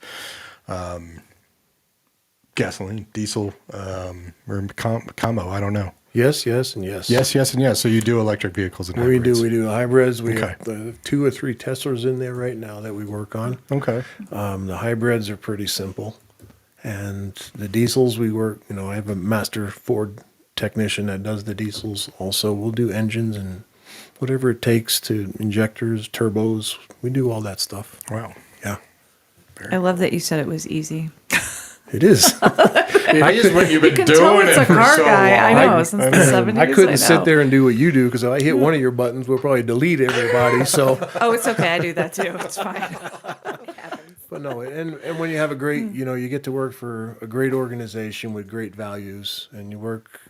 B: gasoline, diesel, or combo? I don't know.
D: Yes, yes, and yes.
B: Yes, yes, and yes. So you do electric vehicles and
D: We
B: hybrids.
D: do hybrids. We
B: Okay.
D: have 2 or 3 Teslas in there right now that we work on.
B: Okay.
D: The hybrids are pretty simple. And the diesels we work, I have a master Ford technician that does the diesels. Also, we'll do engines and whatever it takes to injectors, turbos. We do all that stuff.
B: Wow.
D: Yeah,
A: I love that you said it was easy.
D: it is.
B: I just when you've been
A: You can tell it's a car guy. I know, since the 70s.
D: I couldn't sit
A: know.
D: there and do what you do because if I hit one of your buttons, we'll probably delete everybody. So,
A: Oh, it's okay. I do that too. It's fine.
D: but no, and when you have a great, you get to work for a great organization with great values, and you work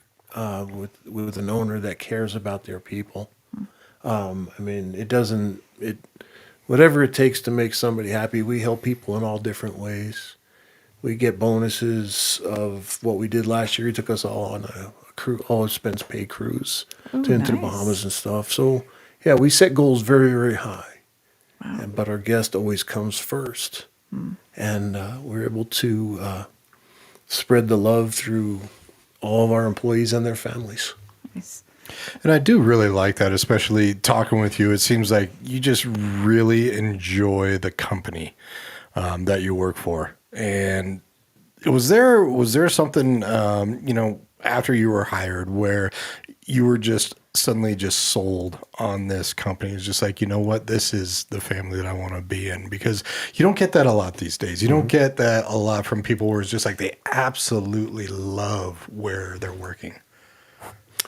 D: with an owner that cares about their people. Whatever it takes to make somebody happy, we help people in all different ways. We get bonuses of what we did last year. He took us all on a all expense paid cruise into the
A: nice.
D: Bahamas and stuff. So yeah, we set goals very, very high. Wow. But our guest always comes first. And we're able to spread the love through all of our employees and their families.
A: Nice.
B: And I do really like that, especially talking with you. It seems like you just really enjoy the company that you work for. And was there something, after you were hired where you were just suddenly just sold on this company? It's just like, you know what, this is the family that I want to be in, because you don't get that a lot these days. You don't get that a lot from people where it's just like they absolutely love where they're working.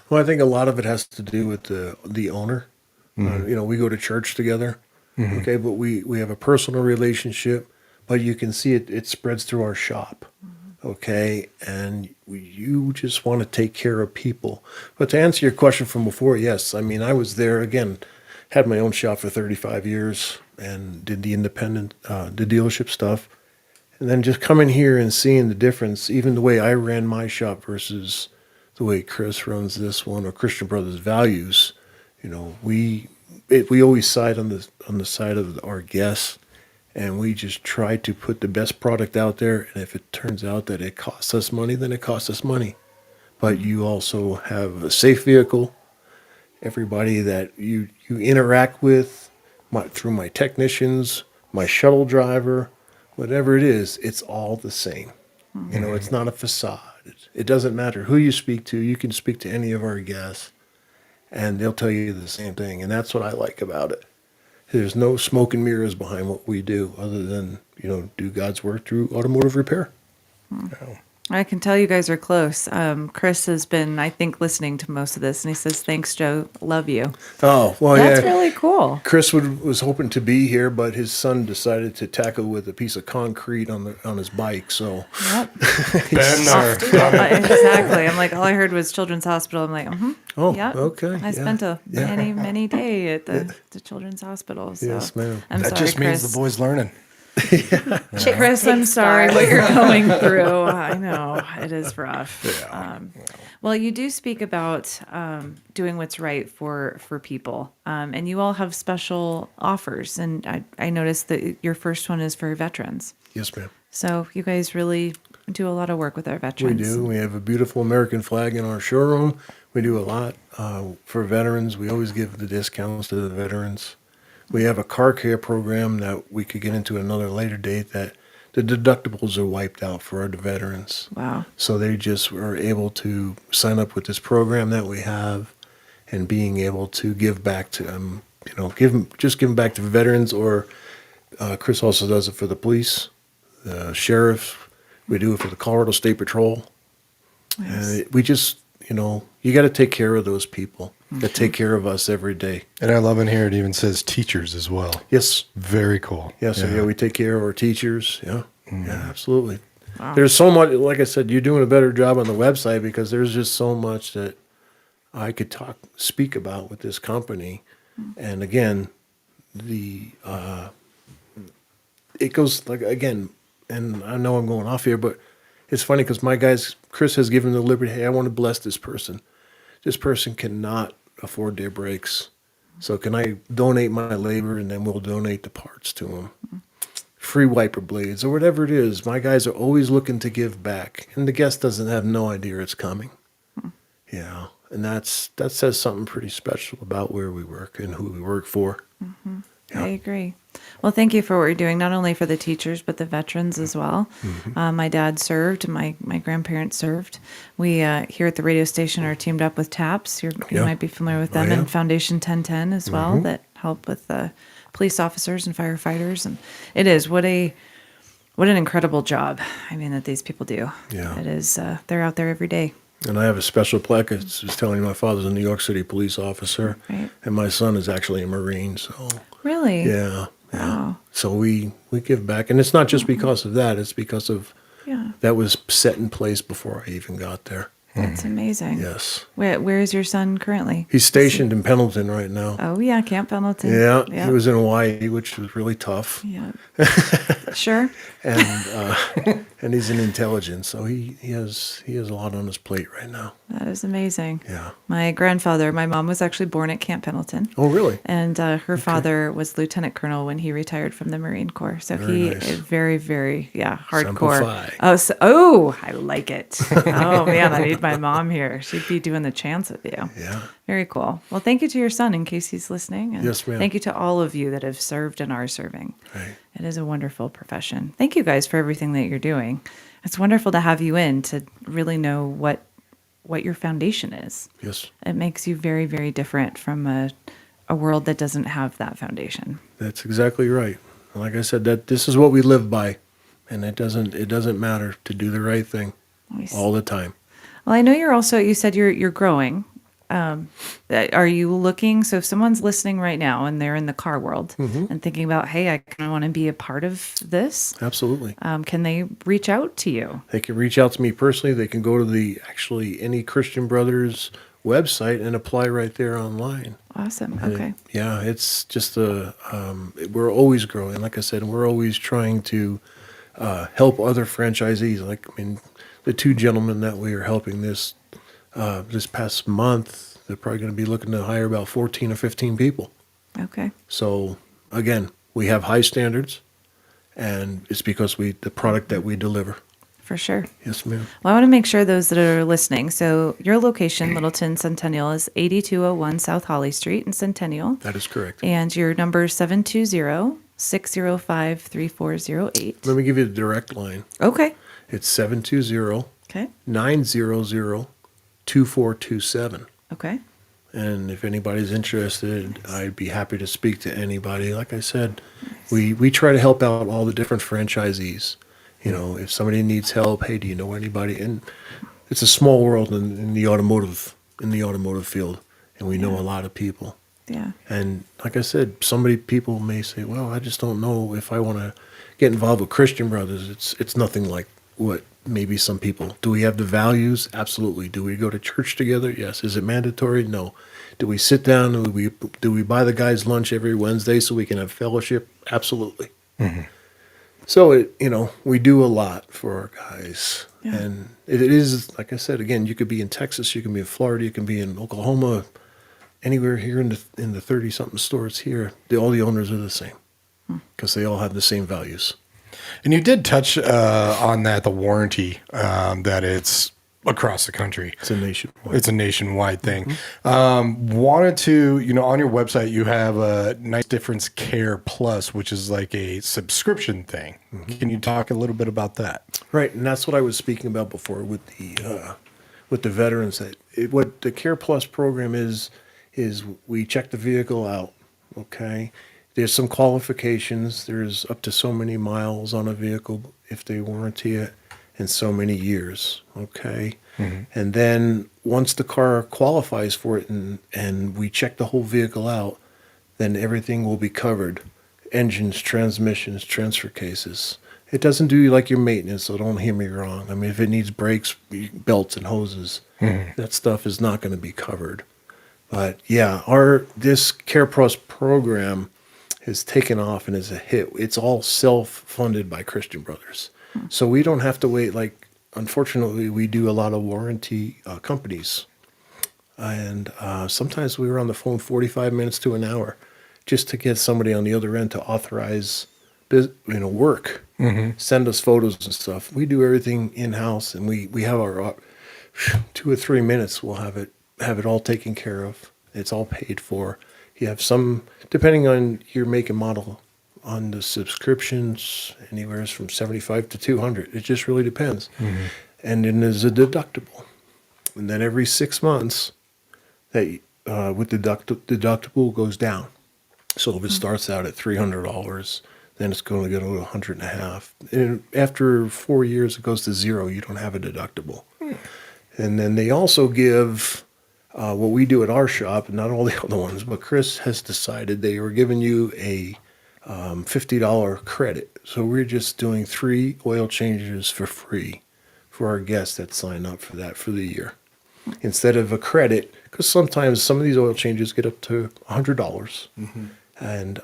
D: Well, I think a lot of it has to do with the owner. We go to church together, okay, but we have a personal relationship, but you can see it spreads through our shop, okay, and you just want to take care of people. But to answer your question from before, yes, I mean, I was there, again, had my own shop for 35 years and did the the dealership stuff, and then just coming here and seeing the difference, even the way I ran my shop versus the way Chris runs this one, or Christian Brothers values, we always side on the side of our guests, and we just try to put the best product out there. And if it turns out that it costs us money, then it costs us money. But you also have a safe vehicle. Everybody that you interact with, through my technicians, my shuttle driver, whatever it is, it's all the same. It's not a facade. It doesn't matter who you speak to. You can speak to any of our guests, and they'll tell you the same thing. And that's what I like about it. There's no smoke and mirrors behind what we do, other than do God's work through automotive repair.
A: I can tell you guys are close. Chris has been, I think, listening to most of this, and he says, "Thanks, Joe. Love you."
D: Oh, well,
A: That's
D: yeah.
A: really cool.
D: Chris was hoping to be here, but his son decided to tackle with a piece of concrete on his bike. So
A: Yep.
B: Ben,
A: Exactly. I'm like, all I heard was Children's Hospital. I'm like,
D: Oh,
A: yep.
D: okay,
A: I
D: yeah,
A: spent a
D: yeah.
A: many day at the Children's Hospital. So
D: Yes, ma'am.
A: I'm
B: that
A: sorry,
B: just means
A: Chris.
B: the boy's learning.
A: Chris, I'm sorry what you're going through. I know it is rough. Well, you do speak about doing what's right for people, and you all have special offers. And I noticed that your first one is for veterans.
D: Yes, ma'am.
A: So you guys really do a lot of work with our
D: We
A: veterans.
D: do. We have a beautiful American flag in our showroom. We do a lot for veterans. We always give the discounts to the veterans. We have a car care program that we could get into another later date, that the deductibles are wiped out for our veterans.
A: Wow.
D: So they just were able to sign up with this program that we have, and being able to give back to them, give back to veterans. Or Chris also does it for the police, the sheriff. We do it for the Colorado State Patrol.
A: Nice.
D: We just, you got to take care of those people that take care of us every day.
B: And I love in here, it even says teachers as well.
D: Yes.
B: Very cool.
D: Yeah, so we take care of our teachers. Yeah, yeah, absolutely.
A: Wow.
D: There's so much, like I said, you're doing a better job on the website, because there's just so much that I could speak about with this company. And again, it goes, like, again, and I know I'm going off here, but it's funny because my guys, Chris has given the liberty, hey, I want to bless this person. This person cannot afford their brakes. So can I donate my labor, and then we'll donate the parts to them. Free wiper blades or whatever it is. My guys are always looking to give back, and the guest doesn't have no idea it's coming. Yeah, and that says something pretty special about where we work and who we work for. Yeah.
A: I agree. Well, thank you for what you're doing, not only for the teachers, but the veterans as well. My dad served, my grandparents served. We, here at the radio station, are teamed up with TAPS. You
D: Yeah.
A: might be familiar with them,
D: Oh, yeah.
A: and Foundation 1010 as well, that help with police officers and firefighters. And it is, what an incredible job, I mean, that these people do.
D: Yeah.
A: It is, they're out there every day.
D: And I have a special plaque. It's telling you my father's a New York City police officer,
A: Right.
D: and my son is actually a Marine. So
A: Really?
D: yeah.
A: Wow.
D: So we give back, and it's not just because of that. It's because of
A: Yeah.
D: that was set in place before I even got there.
A: That's amazing.
D: Yes.
A: Where is your son currently?
D: He's stationed in Pendleton right now.
A: Oh, yeah, Camp Pendleton.
D: Yeah,
A: Yep.
D: he was in Hawaii, which was really tough.
A: Yeah. Sure.
D: And he's in intelligence, so he has a lot on his plate right now.
A: That is amazing.
D: Yeah.
A: My mom was actually born at Camp Pendleton.
D: Oh, really?
A: And her father was lieutenant colonel when he retired from the Marine Corps. So
D: Very
A: he
D: nice.
A: is very, very, hardcore.
D: Semper Fi.
A: Oh, I like it. Oh, man, I need my mom here. She'd be doing the chants with you.
D: Yeah.
A: Very cool. Well, thank you to your son in case he's listening. And
D: Yes, ma'am.
A: thank you to all of you that have served and are serving.
D: Right.
A: It is a wonderful profession. Thank you guys for everything that you're doing. It's wonderful to have you in to really know what your foundation is.
D: Yes,
A: It makes you very, very different from a world that doesn't have that foundation.
D: that's exactly right. Like I said, that this is what we live by, and it doesn't matter to do the right thing
A: Nice.
D: all the time.
A: Well, I know you said you're growing. Are you looking, so if someone's listening right now and they're in the car world and thinking about, hey, I kind of want to be a part of this,
D: Absolutely.
A: can they reach out to you?
D: They can reach out to me personally. They can go to any Christian Brothers website and apply right there online.
A: Awesome.
D: And
A: Okay.
D: yeah, it's just we're always growing. Like I said, we're always trying to help other franchisees. The two gentlemen that we are helping this past month, they're probably going to be looking to hire about 14 or 15 people.
A: Okay.
D: So again, we have high standards, and it's because the product that we deliver.
A: For sure.
D: Yes, ma'am.
A: Well, I want to make sure those that are listening. So your location, Littleton Centennial, is 8201 South Holly Street in Centennial.
D: That is correct.
A: And your number is 720-605-3408.
D: Let me give you the direct line.
A: Okay.
D: It's 720
A: Okay.
D: 900-2427.
A: Okay.
D: And if anybody's interested, I'd be happy to speak to anybody. Like I said, we try to help out all the different franchisees. You know, if somebody needs help, hey, do you know anybody? And it's a small world in the automotive field, and we know a lot of people.
A: Yeah.
D: And like I said, people may say, well, I just don't know if I want to get involved with Christian Brothers. It's nothing like what maybe some people. Do we have the values? Absolutely. Do we go to church together? Yes. Is it mandatory? No. Do we sit down? Do we buy the guys lunch every Wednesday so we can have fellowship? Absolutely.
B: Mm-hmm.
D: So we do a lot for our guys.
A: Yeah.
D: And it is, like I said, again, you could be in Texas, you can be in Florida, you can be in Oklahoma, anywhere here in the 30-something stores here. All the owners are the same because they all have the same values.
B: And you did touch on the warranty, that it's across the country.
D: It's a nationwide.
B: It's a nationwide thing. Wanted to, on your website, you have a Nice Difference Care Plus, which is like a subscription thing. Can you talk a little bit about that?
D: Right, and that's what I was speaking about before with the veterans. What the Care Plus program is we check the vehicle out. Okay, there's some qualifications. There's up to so many miles on a vehicle if they warranty it, and so many years. Okay, and then once the car qualifies for it, and we check the whole vehicle out, then everything will be covered: engines, transmissions, transfer cases. It doesn't do like your maintenance, so don't hear me wrong. I mean, if it needs brakes, belts, and hoses, that stuff is not going to be covered. But yeah, this Care Plus program has taken off and is a hit. It's all self-funded by Christian Brothers. So we don't have to wait like unfortunately, we do a lot of warranty companies. And sometimes we were on the phone 45 minutes to an hour just to get somebody on the other end to authorize work, send us photos and stuff. We do everything in-house, and we have our 2 or 3 minutes, we'll have it all taken care of. It's all paid for. You have some, depending on your make and model, on the subscriptions, anywhere from 75 to 200. It just really depends. And then there's a deductible. And then every 6 months, that with the deductible goes down. So if it starts out at $300, then it's going to go to $150. And after 4 years, it goes to zero. You don't have a deductible. And then they also give what we do at our shop, and not all the other ones, but Chris has decided they were giving you a $50 credit. So we're just doing 3 oil changes for free for our guests that sign up for that for the year. Instead of a credit, because sometimes some of these oil changes get up to $100. And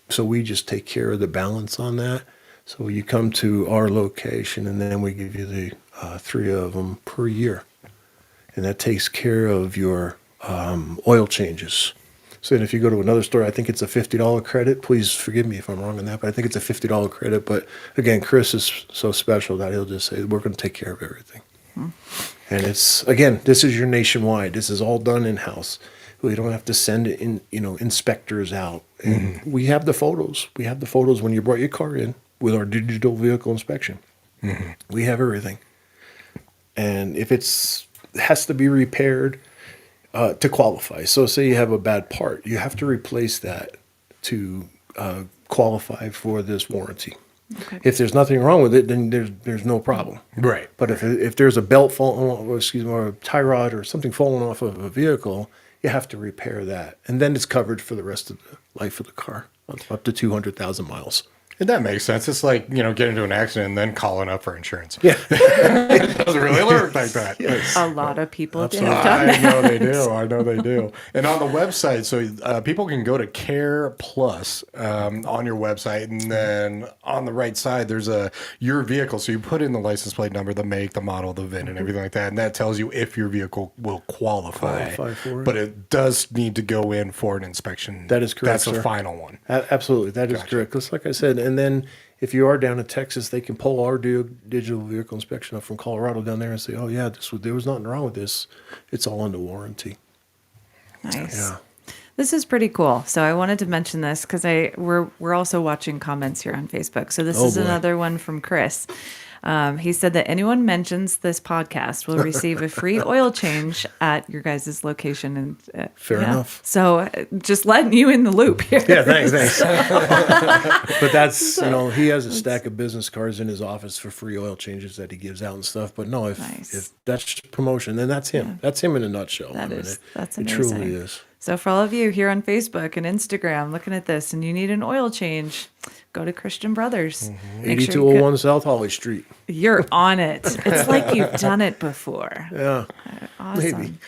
D: so we just take care of the balance on that. So you come to our location, and then we give you the 3 of them per year. And that takes care of your oil changes. So then if you go to another store, I think it's a $50 credit. Please forgive me if I'm wrong on that, but I think it's a $50 credit. But again, Chris is so special that he'll just say, we're going to take care of everything. And it's, again, this is your nationwide. This is all done in-house. We don't have to send inspectors out. And we have the photos. We have the photos when you brought your car in with our digital vehicle inspection. We have everything. And if it has to be repaired to qualify. So say you have a bad part, you have to replace that to qualify for this warranty.
A: Okay.
D: If there's nothing wrong with it, then there's no problem.
B: Right.
D: But if there's a belt falling, or a tie rod or something falling off of a vehicle, you have to repair that, and then it's covered for the rest of the life of the car, up to 200,000 miles.
B: And that makes sense. It's like, getting into an accident and then calling up for insurance.
D: Yeah,
B: It doesn't really work like that.
A: A lot of people have
D: Absolutely.
A: done
B: I
A: that.
B: know they do. I know they do. And on the website, so people can go to Care Plus on your website, and then on the right side, there's your vehicle. So you put in the license plate number, the make, the model, the VIN, and everything like that, and that tells you if your vehicle will qualify.
D: For it.
B: But it does need to go in for an inspection.
D: That is correct,
B: That's the
D: sir.
B: final one.
D: Absolutely, that is correct. Because like I said, and then if you are down in Texas, they can pull our digital vehicle inspection up from Colorado down there and say, oh yeah, there was nothing wrong with this. It's all under warranty.
A: Nice.
D: Yeah.
A: This is pretty cool. So I wanted to mention this because we're also watching comments here on Facebook. So this
D: Oh,
A: is
D: boy.
A: another one from Chris. He said that anyone mentions this podcast will receive a free oil change at your guys' location. And
D: Fair enough.
A: So just letting you in the loop here.
D: Yeah, thanks. But that's, he has a stack of business cards in his office for free oil changes that he gives out and stuff. But no,
A: Nice.
D: if that's promotion, then that's him. That's him in a nutshell.
A: That's
D: it
A: amazing.
D: truly is.
A: So for all of you here on Facebook and Instagram looking at this and you need an oil change, go to Christian Brothers. Make sure you
D: 8201 South Holly Street.
A: You're on it. It's like you've done it before.
D: Yeah,
A: Awesome.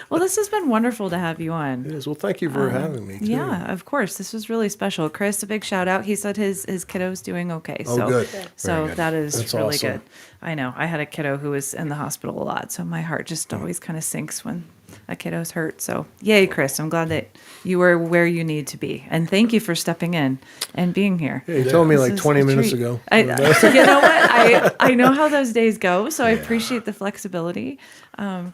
A: Well, this has been wonderful to have you on.
D: it is. Well, thank you for having me, too.
A: Yeah, of course. This was really special. Chris, a big shout out. He said his kiddo's doing okay.
D: Oh,
A: So,
D: good.
A: so
B: Very good.
A: that is
D: That's
A: really
D: awesome.
A: good. I know. I had a kiddo who was in the hospital a lot, so my heart just always kind of sinks when a kiddo's hurt. So, yay, Chris. I'm glad that you were where you need to be. And thank you for stepping in and being here.
D: Yeah, you told me
A: This
D: like
A: is
D: 20
A: a
D: minutes
A: treat.
D: ago.
A: You know what? I know how those days go, so I appreciate the flexibility.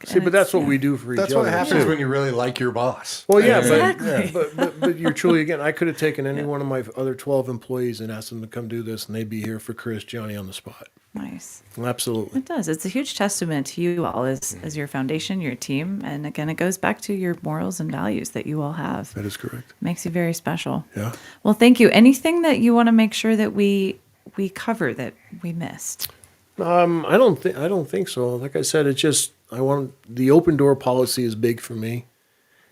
D: See, but that's what we do for each
B: That's
D: other.
B: what happens
D: too.
B: when you really like your boss.
D: Well, yeah,
A: Exactly.
D: but you're truly, again, I could have taken any one of my other 12 employees and asked them to come do this, and they'd be here for Chris, Johnny on the spot.
A: Nice.
D: Well, absolutely.
A: It does. It's a huge testament to you all as your foundation, your team. And again, it goes back to your morals and values that you all have.
D: That is correct.
A: Makes you very special.
D: Yeah.
A: Well, thank you. Anything that you want to make sure that we cover that we missed?
D: I don't think so. Like I said, it's just the open door policy is big for me,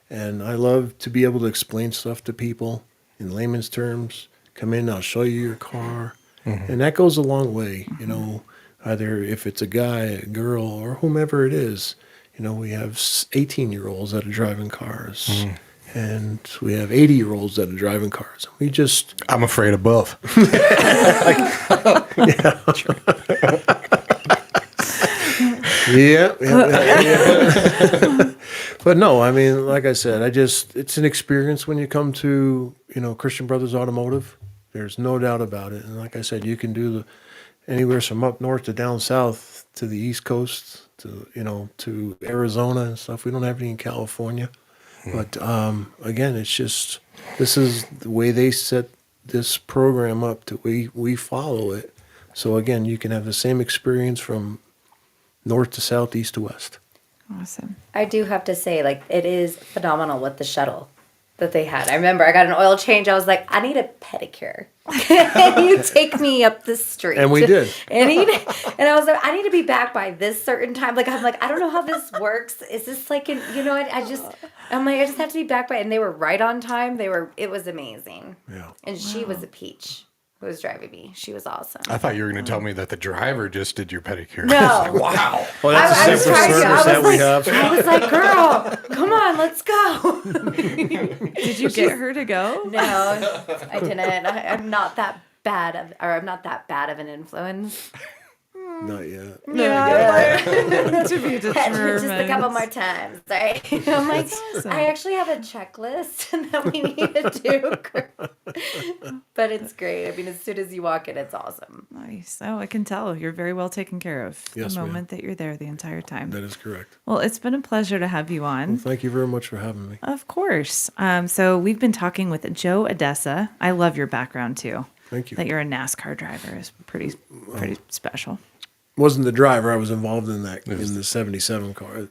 D: and I love to be able to explain stuff to people in layman's terms. Come in, I'll show you your car, and that goes a long way. Either if it's a guy, a girl, or whomever it is. We have 18-year-olds that are driving cars, and we have 80-year-olds that are driving cars. We just
B: I'm afraid above.
D: yeah. But no, I mean, like I said, it's an experience when you come to, Christian Brothers Automotive. There's no doubt about it. And like I said, you can do anywhere from up north to down south to the East Coast to Arizona and stuff. We don't have any in California. But again, this is the way they set this program up we follow it. So again, you can have the same experience from north to south, east to west.
A: Awesome.
C: I do have to say, like, it is phenomenal with the shuttle that they had. I remember I got an oil change. I was like, I need a pedicure. And you take me up the street.
D: And we did.
C: And I was like, I need to be back by this certain time. Like, I'm like, I don't know how this works. Is this like I just have to be back by, and they were right on time. It was amazing.
D: Yeah.
C: And she was a peach who was driving me. She was awesome.
B: I thought you were going to tell me that the driver just did your pedicure.
C: No.
B: I was like, wow.
D: Well, that's
C: I
D: a
C: was
D: separate
C: trying to.
D: service that we have.
C: I was like, girl, come on, let's go.
A: Did you get her to go?
C: No, I didn't. I'm not that bad I'm not that bad of an influence.
D: Not yet.
A: To be determined.
C: Just a couple more times, right? I'm like, I actually have a checklist that we need to do. But it's great. I mean, as soon as you walk in, it's awesome.
A: Nice. Oh, I can tell you're very well taken care of
D: Yes,
A: the
D: ma'am.
A: moment that you're there the entire time.
D: That is correct.
A: Well, it's been a pleasure to have you on.
D: Well, thank you very much for having me.
A: Of course. So we've been talking with Joe Odessa. I love your background too.
D: Thank you.
A: That you're a NASCAR driver is pretty special.
D: Wasn't the driver. I was involved in the 77 car.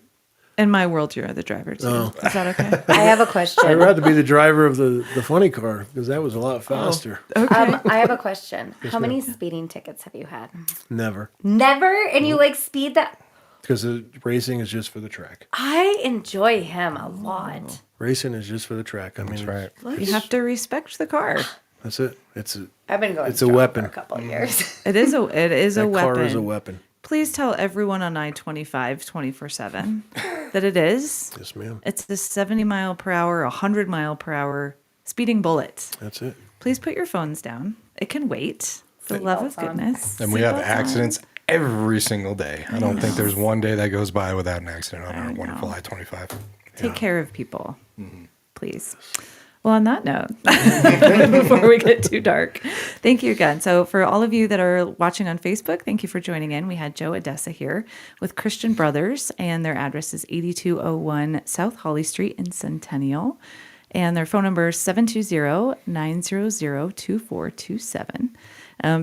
A: In my world, you're the driver too.
D: Oh.
A: Is that okay?
C: I have a
D: I'd
C: question.
D: rather be the driver of the funny car because that was a lot faster.
C: I have a question. How many speeding tickets have you had?
D: Never.
C: Never? And you like speed that?
D: Because the racing is just for the track.
C: I enjoy him a lot.
D: Racing is just for the track. I mean,
B: That's right.
A: You have to respect the car.
D: That's it.
C: I've been going
D: It's a
C: strong
D: weapon.
C: for a couple of years.
A: It is a
D: That
A: weapon.
D: car is a weapon.
A: Please tell everyone on I-25 24/7 that it is.
D: Yes, ma'am.
A: It's the 70 mile per hour, 100 mile per hour speeding bullet.
D: That's it.
A: Please put your phones down. It can wait. For the love of
C: Seatbelts on.
A: goodness.
B: And we have
A: Seatbelts on.
B: accidents every single day. I don't think there's one day that goes by without an accident on our
A: know.
B: wonderful I-25.
A: Take care of people,
B: Mm-hmm.
A: please. Well, on that note, before we get too dark, thank you again. So for all of you that are watching on Facebook, thank you for joining in. We had Joe Odessa here with Christian Brothers, and their address is 8201 South Holly Street in Centennial. And their phone number is 720-900-2427.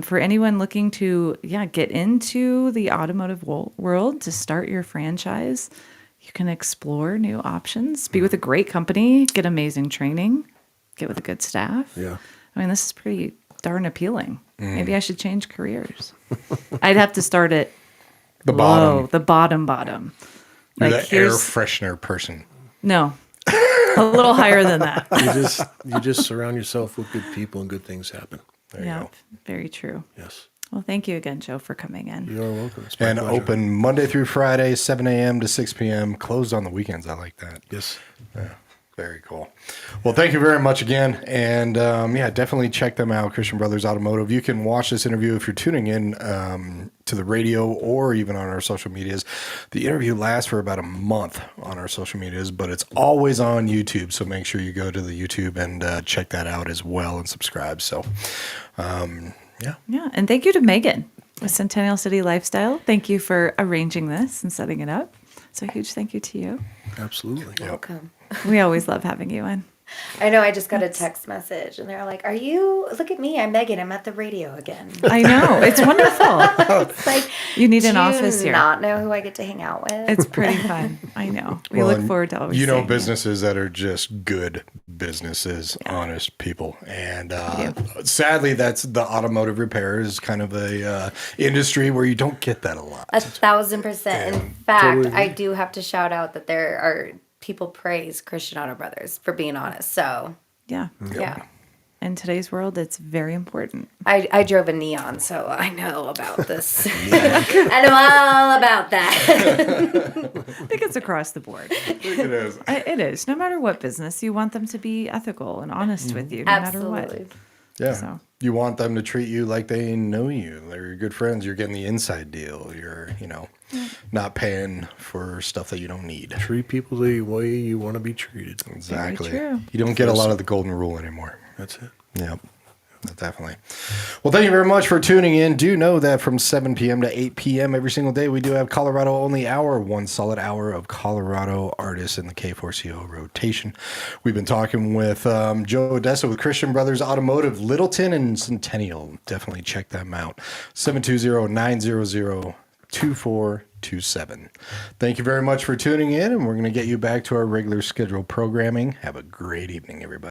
A: For anyone looking to get into the automotive world, to start your franchise, you can explore new options, be with a great company, get amazing training, get with a good staff.
D: Yeah.
A: I mean, this is pretty darn appealing. Maybe I should change careers. I'd have to start at
B: The
A: low,
B: bottom.
A: the bottom.
B: You're
A: Like,
B: the air
A: here's-
B: freshener person.
A: No, a little higher than that.
D: You just surround yourself with good people and good things happen.
B: There you
A: Yeah,
B: go.
A: very true.
D: Yes.
A: Well, thank you again, Joe, for coming in.
D: You're welcome. It's my
B: And
D: pleasure.
B: open Monday through Friday, 7 a.m. to 6 p.m. Closed on the weekends. I like that.
D: Yes.
B: Yeah, very cool. Well, thank you very much again. And definitely check them out, Christian Brothers Automotive. You can watch this interview if you're tuning in to the radio or even on our social medias. The interview lasts for about a month on our social medias, but it's always on YouTube. So make sure you go to the YouTube and check that out as well and subscribe. So,
A: Yeah, and thank you to Megan with Centennial City Lifestyle. Thank you for arranging this and setting it up. So a huge thank you to you.
D: Absolutely.
C: Welcome.
A: We always love having you in.
C: I know. I just got a text message, and they're like, "Are you? Look at me. I'm Megan. I'm at the radio again."
A: I know. It's wonderful.
C: It's like
A: You need an
C: do you
A: office here.
C: Not know who I get to hang out with.
A: It's pretty fun. I know. We
B: Well,
A: look
B: and
A: forward to always
B: you know
A: seeing you.
B: businesses that are just good businesses, honest people, and
A: Yeah.
B: sadly, that's the automotive repair is kind of a industry where you don't get that a lot.
C: 1,000%. In fact,
D: Totally agree.
C: I do have to shout out that there are people praise Christian Auto Brothers for being honest. So
A: Yeah.
C: yeah,
A: In today's world, it's very important.
C: I drove a neon, so I know about this. I know all about that.
A: I think it's across the board.
B: It is.
A: It is. No matter what business, you want them to be ethical and honest with you, no matter
C: Absolutely.
A: what.
B: Yeah.
A: So.
B: You want them to treat you like they know you. They're your good friends. You're getting the inside deal. You're, not paying for stuff that you don't need.
D: Treat people the way you want to be treated.
B: Exactly.
A: true.
B: You don't get a lot of the golden rule anymore.
D: That's it.
B: Yep. Definitely. Well, thank you very much for tuning in. Do know that from 7 p.m. to 8 p.m. every single day, we do have Colorado Only Hour, one solid hour of Colorado artists in the K4CO rotation. We've been talking with Joe Odessa with Christian Brothers Automotive, Littleton and Centennial. Definitely check them out. 720-900-2427. Thank you very much for tuning in, and we're going to get you back to our regular scheduled programming. Have a great evening, everybody.